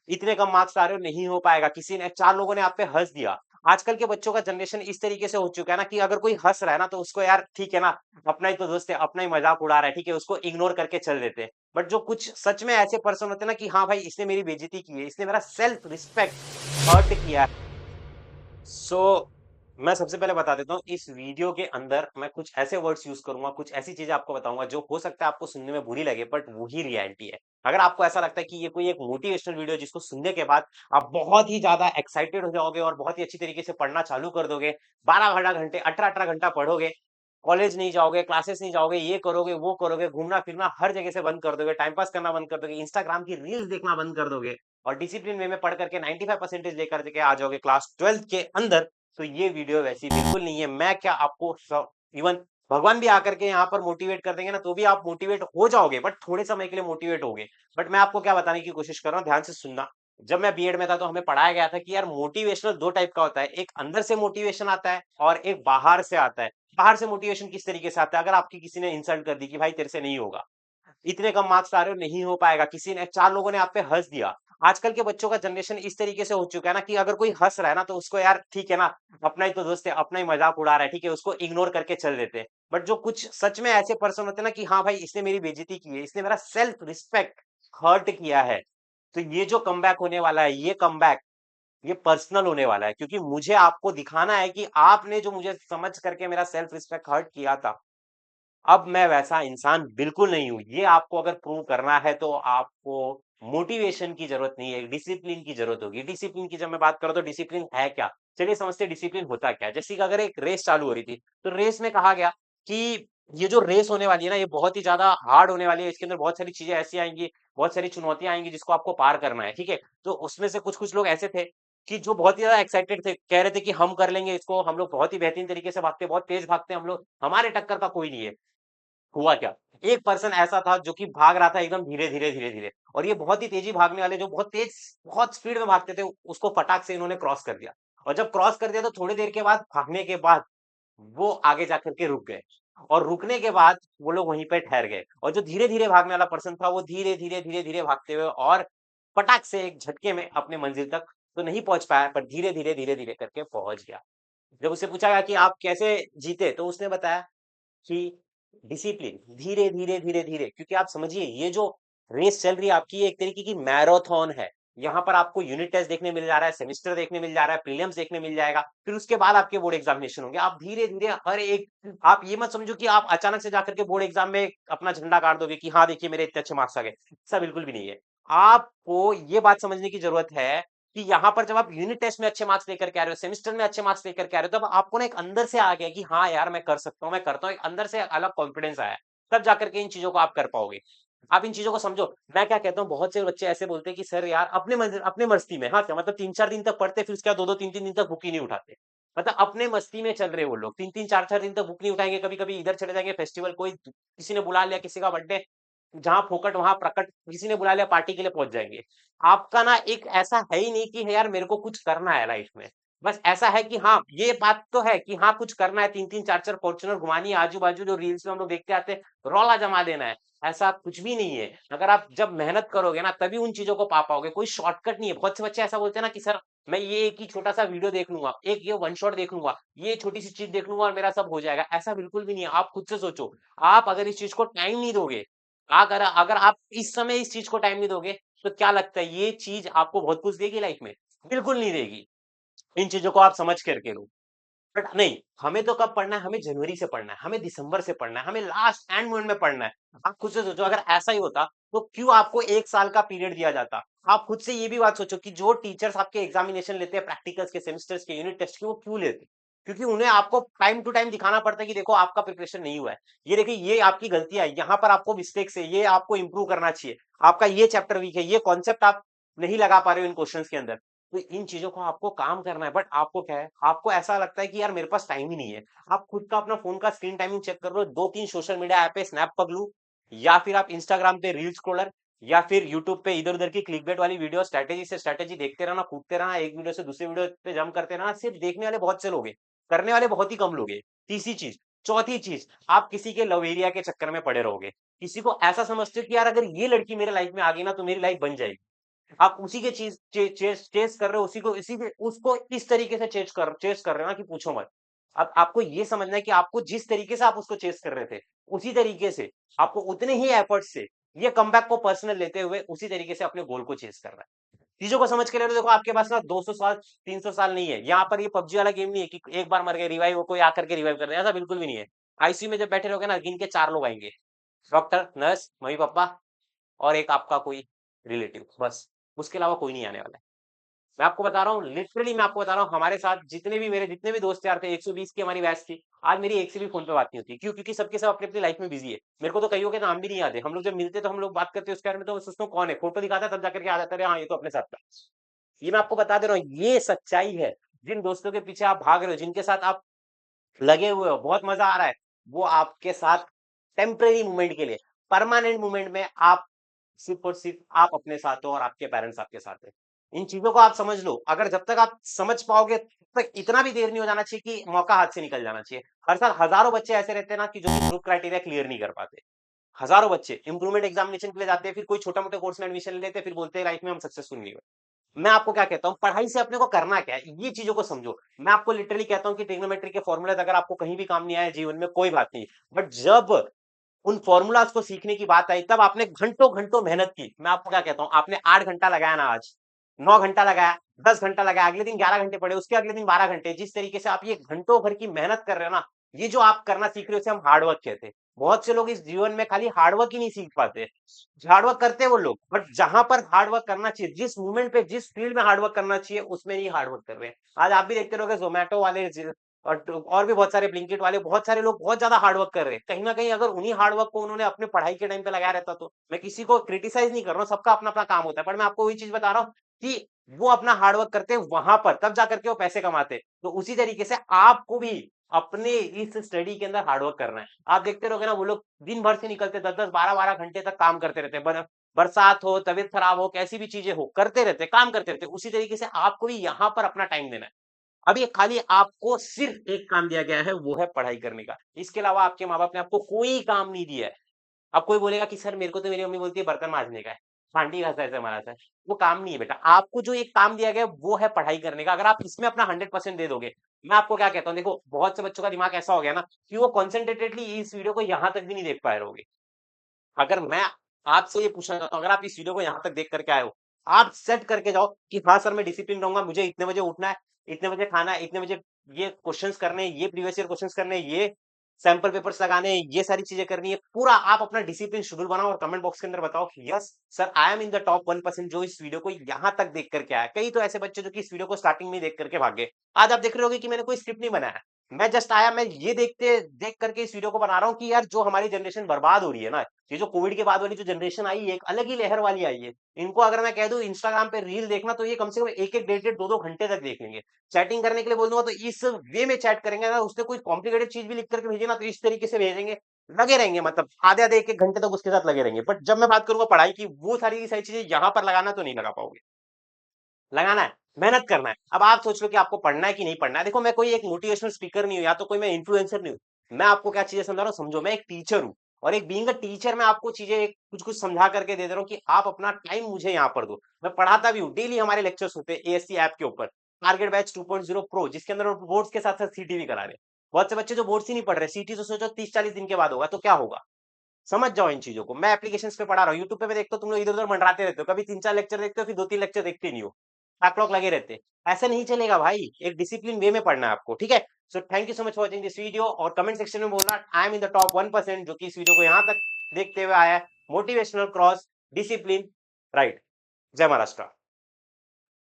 इतने कम मार्क्स ला रहे हो, नहीं हो पाएगा, किसी ने 4 लोगों ने आप पे हँस दिया। आजकल के बच्चों का जनरेशन इस तरीके से हो चुका है ना कि अगर कोई हँस रहा है ना तो उसको यार ठीक है ना, अपना ही तो दोस्त है, अपना ही मज़ाक उड़ा रहा है, ठीक है, उसको इग्नोर करके चल देते हैं। बट जो कुछ सच में ऐसे पर्सन होते हैं ना कि हाँ भाई, इसने मेरी बेइज़्ज़ती की है, इसने मेरा सेल्फ रिस्पेक्ट हर्ट किया है। सो मैं सबसे पहले बता देता हूँ, इस वीडियो के अंदर मैं कुछ ऐसे वर्ड्स यूज़ करूँगा, कुछ ऐसी चीज़ें आपको बताऊँगा जो हो सकता है आपको सुनने में बुरी लगे, बट वही रियलिटी है। अगर आपको ऐसा लगता है कि ये कोई एक मोटिवेशनल वीडियो है जिसको सुनने के बाद आप बहुत ही ज़्यादा एक्साइटेड हो जाओगे और बहुत ही अच्छी तरीके से पढ़ना चालू कर दोगे, 12-12 घंटे, 18-18 घंटा पढ़ोगे, कॉलेज नहीं जाओगे, क्लासेस नहीं जाओगे, ये करोगे, वो करोगे, घूमना-फिरना हर जगह से बंद कर दोगे, टाइम पास करना बंद कर दोगे, इंस्टाग्राम की रील्स देखना बंद कर दोगे और डिसिप्लिन वे में पढ़ करके 95 परसेंटेज लेकर के आ जाओगे क्लास 12th के अंदर, तो ये वीडियो वैसी बिल्कुल नहीं है। मैं क्या आपको इवन भगवान भी आकर के यहाँ पर मोटिवेट कर देंगे ना, तो भी आप मोटिवेट हो जाओगे, बट थोड़े समय के लिए मोटिवेट होगे। बट मैं आपको क्या बताने की कोशिश कर रहा हूँ, ध्यान से सुनना। जब मैं बीएड में था तो हमें पढ़ाया गया था कि यार मोटिवेशनल 2 टाइप का होता है, एक अंदर से मोटिवेशन आता है और एक बाहर से आता है। बाहर से मोटिवेशन किस तरीके से आता है, अगर आपकी किसी ने इंसल्ट कर दी कि भाई तेरे से नहीं होगा, इतने कम मार्क्स ला रहे हो, नहीं हो पाएगा, किसी ने 4 लोगों ने आप पे हँस दिया। आजकल के बच्चों का जनरेशन इस तरीके से हो चुका है ना कि अगर कोई हँस रहा है ना तो उसको यार ठीक है ना, अपना ही तो दोस्त है, अपना ही मज़ाक उड़ा रहा है, ठीक है, उसको इग्नोर करके चल देते हैं। बट जो कुछ सच में ऐसे पर्सन होते हैं ना कि हाँ भाई, इसने मेरी बेइज़्ज़ती की है, इसने मेरा सेल्फ रिस्पेक्ट हर्ट किया है। तो ये जो कमबैक होने वाला है, ये कमबैक ये पर्सनल होने वाला है, क्योंकि मुझे आपको दिखाना है कि आपने जो मुझे समझ करके मेरा सेल्फ रिस्पेक्ट हर्ट किया था, अब मैं वैसा इंसान बिल्कुल नहीं हूँ। ये आपको अगर प्रूव करना है तो आपको मोटिवेशन की ज़रूरत नहीं है, डिसिप्लिन की ज़रूरत होगी। डिसिप्लिन की जब मैं बात कर रहा हूँ तो डिसिप्लिन है क्या? चलिए समझते हैं डिसिप्लिन होता क्या है? जैसे कि अगर एक रेस चालू हो रही थी, तो रेस में कहा गया कि ये जो रेस होने वाली है ना, ये बहुत ही ज़्यादा हार्ड होने वाली है। इसके अंदर बहुत सारी चीज़ें ऐसी आएँगी, बहुत सारी चुनौतियाँ आएँगी जिसको आपको पार करना है, ठीक है? तो उसमें से कुछ-कुछ लोग ऐसे थे कि जो बहुत ही ज़्यादा एक्साइटेड थे, कह रहे थे कि हम कर लेंगे इसको, हम लोग बहुत ही बेहतरीन तरीके से भागते हैं, बहुत तेज़ भागते हैं हम लोग, हमारे टक्कर का कोई नहीं है। हुआ क्या? एक पर्सन ऐसा था जो कि भाग रहा था एकदम धीरे-धीरे, धीरे-धीरे और ये बहुत ही तेज़ी भागने वाले जो बहुत तेज़ बहुत स्पीड में भागते थे, उसको फटाक से इन्होंने क्रॉस कर दिया और जब क्रॉस कर दिया तो थोड़ी देर के बाद भागने के बाद वो आगे जाकर के रुक गए और रुकने के बाद वो लोग वहीं पे ठहर गए और जो धीरे-धीरे भागने वाला पर्सन था, वो धीरे-धीरे, धीरे-धीरे भागते हुए और फटाक से एक झटके में अपने मंजिल तक तो नहीं पहुँच पाया, पर धीरे-धीरे, धीरे-धीरे करके पहुँच गया। जब उससे पूछा गया कि आप कैसे जीते? तो उसने बताया कि डिसिप्लिन धीरे धीरे धीरे धीरे, क्योंकि आप समझिए ये जो रेस चल रही है आपकी, ये एक तरीके की मैराथन है। यहाँ पर आपको यूनिट टेस्ट देखने मिल जा रहा है, सेमेस्टर देखने मिल जा रहा है, प्रीलिम्स देखने मिल जाएगा, फिर उसके बाद आपके बोर्ड एग्जामिनेशन होंगे। आप धीरे धीरे हर एक, आप ये मत समझो कि आप अचानक से जाकर के बोर्ड एग्जाम में अपना झंडा गाड़ दोगे कि हाँ देखिए मेरे इतने अच्छे मार्क्स आ गए, ऐसा बिल्कुल भी नहीं है। आपको ये बात समझने की जरूरत है कि यहाँ पर जब आप यूनिट टेस्ट में अच्छे मार्क्स लेकर के आ रहे हो, सेमेस्टर में अच्छे मार्क्स लेकर के आ रहे हो, तब आपको ना एक अंदर से आ गया कि हाँ यार मैं कर सकता हूँ, मैं करता हूँ, एक अंदर से अलग कॉन्फिडेंस आया है। तब जाकर के इन चीजों को आप कर पाओगे। आप इन चीजों को समझो। मैं क्या कहता हूँ, बहुत से बच्चे ऐसे बोलते हैं कि सर यार अपने मस्ती में, हाँ क्या मतलब 3-4 दिन तक पढ़ते, फिर उसके बाद 2-2 3-3 दिन तक बुक ही नहीं उठाते। मतलब अपने मस्ती में चल रहे वो लोग 3-3 4-4 दिन तक बुक नहीं उठाएंगे, कभी कभी इधर चले जाएंगे फेस्टिवल, कोई किसी ने बुला लिया, किसी का बर्थडे, जहाँ फोकट वहां प्रकट, किसी ने बुला लिया पार्टी के लिए पहुंच जाएंगे। आपका ना एक ऐसा है ही नहीं कि यार मेरे को कुछ करना है लाइफ में। बस ऐसा है कि हाँ, ये बात तो है कि हाँ कुछ करना है, 3-3 4-4 फॉर्च्यूनर घुमानी है आजू-बाजू, जो रील्स में हम लोग देखते आते हैं, रौला जमा देना है। ऐसा कुछ भी नहीं है। अगर आप जब मेहनत करोगे ना तभी उन चीज़ों को पा पाओगे। कोई शॉर्टकट नहीं है। बहुत से बच्चे ऐसा बोलते हैं ना कि सर मैं ये एक ही छोटा-सा वीडियो देख लूँगा, एक ये वन शॉट देख लूँगा, ये छोटी-सी चीज़ देख लूँगा और मेरा सब हो जाएगा। ऐसा बिल्कुल भी नहीं है। आप खुद से सोचो, आप अगर इस चीज़ को टाइम नहीं दोगे, अगर अगर आप इस समय इस चीज़ को टाइम नहीं दोगे, तो क्या लगता है ये चीज़ आपको बहुत कुछ देगी लाइफ में? बिल्कुल नहीं देगी। इन चीज़ों को आप समझ करके लो। बट नहीं, हमें तो कब पढ़ना है? हमें जनवरी से पढ़ना है, हमें दिसंबर से पढ़ना है, हमें लास्ट एंड मोमेंट में पढ़ना है। आप खुद से सोचो, अगर ऐसा ही होता, तो क्यों आपको 1 साल का पीरियड दिया जाता? आप खुद से ये भी बात सोचो कि जो टीचर्स आपके एग्ज़ामिनेशन लेते हैं प्रैक्टिकल्स के, सेमेस्टर्स के, यूनिट टेस्ट के, वो क्यों लेते? क्योंकि उन्हें आपको टाइम टू टाइम दिखाना पड़ता है कि देखो आपका प्रिपरेशन नहीं हुआ है। ये देखिए ये आपकी गलतियाँ है, यहाँ पर आपको मिस्टेक्स है, ये आपको इम्प्रूव करना चाहिए। आपका ये चैप्टर वीक है, ये कॉन्सेप्ट आप नहीं लगा पा रहे हो इन क्वेश्चंस के अंदर। तो इन चीज़ों को आपको काम करना है, बट आपको क्या है, आपको ऐसा लगता है कि यार मेरे पास टाइम ही नहीं है। आप खुद का अपना फ़ोन का स्क्रीन टाइमिंग चेक कर लो, 2-3 सोशल मीडिया ऐप पे स्नैप पगलू, या फिर आप इंस्टाग्राम पे रील स्क्रॉलर, या फिर यूट्यूब पे इधर-उधर की क्लिकबेट वाली वीडियो, स्ट्रैटेजी से स्ट्रैटेजी देखते रहना, कूदते रहना, एक वीडियो से दूसरी वीडियो पे जंप करते रहना। सिर्फ देखने वाले बहुत से लोग हैं, करने वाले बहुत ही कम लोग हैं। तीसरी चीज़, चौथी चीज़, आप किसी के लव एरिया के चक्कर में पड़े रहोगे। किसी को ऐसा समझते हो कि यार अगर ये लड़की मेरे लाइफ में आ गई ना तो मेरी लाइफ बन जाएगी। आप उसी के चीज चेस कर रहे हो, उसी को इसी के उसको इस तरीके से चेस कर रहे हो ना कि पूछो मत। अब आपको ये समझना है कि आपको जिस तरीके से आप उसको चेस कर रहे थे, उसी तरीके से आपको उतने ही एफर्ट से ये कमबैक को पर्सनल लेते हुए उसी तरीके से अपने गोल को चेस करना है। चीजों को समझ के ले रहे हो, देखो आपके पास ना 200 साल 300 साल नहीं है। यहाँ पर ये पबजी वाला गेम नहीं है कि एक बार मर गए रिवाइव हो, कोई आकर के रिवाइव कर रहे हैं, ऐसा बिल्कुल भी नहीं है। आईसीयू में जब बैठे रहोगे ना, गिन के 4 लोग आएंगे, डॉक्टर, नर्स, मम्मी पापा और एक आपका कोई रिलेटिव, बस। उसके अलावा कोई नहीं आने वाला है। मैं आपको बता रहा हूँ, लिटरली मैं आपको बता रहा हूँ, हमारे साथ जितने भी दोस्त यार थे, 120 की हमारी बैच थी। आज मेरी एक से भी फोन पे बात नहीं होती। क्यों? क्योंकि सबके सब अपनी अपनी लाइफ में बिजी है। मेरे को तो कईयों के नाम भी नहीं याद है। हम लोग जब मिलते तो हम लोग बात करते उसके बारे में, तो मैं सोचता हूँ कौन है, फोटो दिखाता है तब जाकर के आ जाता है, हाँ ये तो अपने साथ था। ये मैं आपको बता दे रहा हूँ, ये सच्चाई है। जिन दोस्तों के पीछे आप भाग रहे हो, जिनके साथ आप लगे हुए हो, बहुत मजा आ रहा है, वो आपके साथ टेम्परेरी मूवमेंट के लिए, परमानेंट मूवमेंट में आप सिर्फ और सिर्फ आप अपने साथ हो और आपके पेरेंट्स आपके साथ है। इन चीजों को आप समझ लो। अगर जब तक आप समझ पाओगे, तब तक इतना भी देर नहीं हो जाना चाहिए कि मौका हाथ से निकल जाना चाहिए। हर साल हजारों बच्चे ऐसे रहते हैं ना कि जो कि ग्रुप क्राइटेरिया क्लियर नहीं कर पाते। हजारों बच्चे इंप्रूवमेंट एग्जामिनेशन के लिए जाते हैं, फिर कोई छोटा मोटे कोर्स में एडमिशन ले लेते हैं, फिर बोलते हैं लाइफ में हम सक्सेसफुल नहीं हुए। मैं आपको क्या कहता हूँ, पढ़ाई से अपने को करना क्या है, ये चीजों को समझो। मैं आपको लिटरली कहता हूँ कि ट्रिग्नोमेट्री के फॉर्मूले अगर आपको कहीं भी काम नहीं आए जीवन में, कोई बात नहीं, बट जब उन फॉर्मूलाज को सीखने की बात आई, तब आपने घंटों घंटों मेहनत की। मैं आपको क्या कहता हूँ, आपने 8 घंटा लगाया ना आज, 9 घंटा लगाया, 10 घंटा लगाया, अगले दिन 11 घंटे पढ़े, उसके अगले दिन 12 घंटे, जिस तरीके से आप ये घंटों भर की मेहनत कर रहे हो ना, ये जो आप करना सीख रहे हो, इसे हम हार्डवर्क कहते हैं। बहुत से लोग इस जीवन में खाली हार्डवर्क ही नहीं सीख पाते। हार्डवर्क करते हैं वो लोग, बट जहां पर हार्डवर्क करना चाहिए, जिस मूवमेंट पे, जिस फील्ड में हार्डवर्क करना चाहिए, उसमें नहीं हार्डवर्क कर रहे हैं। आज आप भी देखते रहोगे, जोमेटो वाले और भी बहुत सारे ब्लिंकिट वाले, बहुत सारे लोग बहुत ज्यादा हार्डवर्क कर रहे हैं। कहीं ना कहीं अगर उन्हीं हार्डवर्क को उन्होंने अपने पढ़ाई के टाइम पे लगाया रहता, तो मैं किसी को क्रिटिसाइज नहीं कर रहा हूँ, सबका अपना अपना काम होता है, पर मैं आपको वही चीज बता रहा हूँ कि वो अपना हार्डवर्क करते हैं वहां पर, तब जाकर के वो पैसे कमाते हैं। तो उसी तरीके से आपको भी अपने इस स्टडी के अंदर हार्डवर्क करना है। आप देखते रहोगे ना, वो लोग दिन भर से निकलते, 10 10 12 12 घंटे तक काम करते रहते हैं। बरसात हो, तबीयत खराब हो, कैसी भी चीजें हो, करते रहते, काम करते रहते। उसी तरीके से आपको भी यहाँ पर अपना टाइम देना है। अभी खाली आपको सिर्फ एक काम दिया गया है, वो है पढ़ाई करने का। इसके अलावा आपके माँ बाप ने आपको कोई काम नहीं दिया है। अब कोई बोलेगा कि सर मेरे को तो मेरी मम्मी बोलती है बर्तन मांजने का है, भांडी घासा है हमारा सर। वो काम नहीं है बेटा। आपको जो एक काम दिया गया है, वो है पढ़ाई करने का। अगर आप इसमें अपना 100% दे दोगे, मैं आपको क्या कहता हूँ, देखो बहुत से बच्चों का दिमाग ऐसा हो गया ना कि वो कॉन्सेंट्रेटेडली इस वीडियो को यहाँ तक भी नहीं देख पाए रहोगे। अगर मैं आपसे ये पूछना चाहता हूँ, अगर आप इस वीडियो को यहाँ तक देख करके आए हो, आप सेट करके जाओ कि हाँ सर मैं डिसिप्लिन रहूंगा, मुझे इतने बजे उठना है, इतने बजे खाना है, इतने बजे ये क्वेश्चंस करने हैं, ये प्रीवियस ईयर क्वेश्चंस करने हैं, ये सैंपल पेपर्स लगाने हैं, ये सारी चीजें करनी है। पूरा आप अपना डिसिप्लिन शेड्यूल बनाओ और कमेंट बॉक्स के अंदर बताओ कि yes sir I am in the top 1% जो इस वीडियो को यहाँ तक देख करके आया। कई तो ऐसे बच्चे जो कि इस वीडियो को स्टार्टिंग में देख करके भाग गए। आज आप देख रहे होगे कि मैंने कोई स्क्रिप्ट नहीं बनाया, मैं जस्ट आया, मैं ये देख करके इस वीडियो को बना रहा हूँ कि यार जो हमारी जनरेशन बर्बाद हो रही है ना, ये जो कोविड के बाद वाली जो जनरेशन आई है, एक अलग ही लहर वाली आई है। इनको अगर मैं कह दूं इंस्टाग्राम पे रील देखना, तो ये कम से कम एक एक डेढ़ डेढ़ दो दो घंटे तक देख लेंगे। चैटिंग करने के लिए बोल दूंगा तो इस वे में चैट करेंगे ना, उसने कोई कॉम्प्लिकेटेड चीज भी लिख करके भेजे ना, तो इस तरीके से भेजेंगे, लगे रहेंगे, मतलब आधे आधे एक एक घंटे तक उसके साथ लगे रहेंगे। बट जब मैं बात करूंगा पढ़ाई की, वो सारी की सारी चीजें यहाँ पर लगाना तो नहीं लगा पाओगे। लगाना है, मेहनत करना है। अब आप सोच लो कि आपको पढ़ना है कि नहीं पढ़ना है। देखो मैं कोई एक मोटिवेशनल स्पीकर नहीं हूँ, या तो कोई मैं इन्फ्लुएंसर नहीं हूँ। मैं आपको क्या चीजें समझा रहा हूँ, समझो, मैं एक टीचर हूँ, और एक बीइंग अ टीचर मैं आपको चीजें कुछ कुछ समझा करके दे रहा हूँ कि आप अपना टाइम मुझे यहाँ पर दो। मैं पढ़ाता भी हूँ, डेली हमारे लेक्चर्स होते हैं एएससी ऐप के ऊपर, टारगेट बैच 2.0 प्रो, जिसके अंदर बोर्ड्स के साथ साथ सीटी भी करा रहे हैं। बहुत से बच्चे जो बोर्ड्स ही नहीं पढ़ रहे, सीटी तो सोचो 30 40 दिन के बाद होगा, तो क्या होगा। समझ जाओ इन चीजों को। मैं एप्लीकेशंस पे पढ़ा रहा हूँ, यूट्यूब पे मैं देखता हूँ तुम लोग इधर उधर मंडराते रहते हो, कभी 3 4 लेक्चर देखते हो, फिर 2 3 लेक्चर देखते नहीं हो, बैकलॉग लगे रहते हैं। ऐसा नहीं चलेगा भाई, एक डिसिप्लिन वे में पढ़ना है आपको, ठीक है। So thank you so much for watching this video, और कमेंट सेक्शन में बोलना I am in the top 1% जो कि इस वीडियो को यहाँ तक देखते हुए आया है। Motivational cross discipline, right. जय महाराष्ट्र।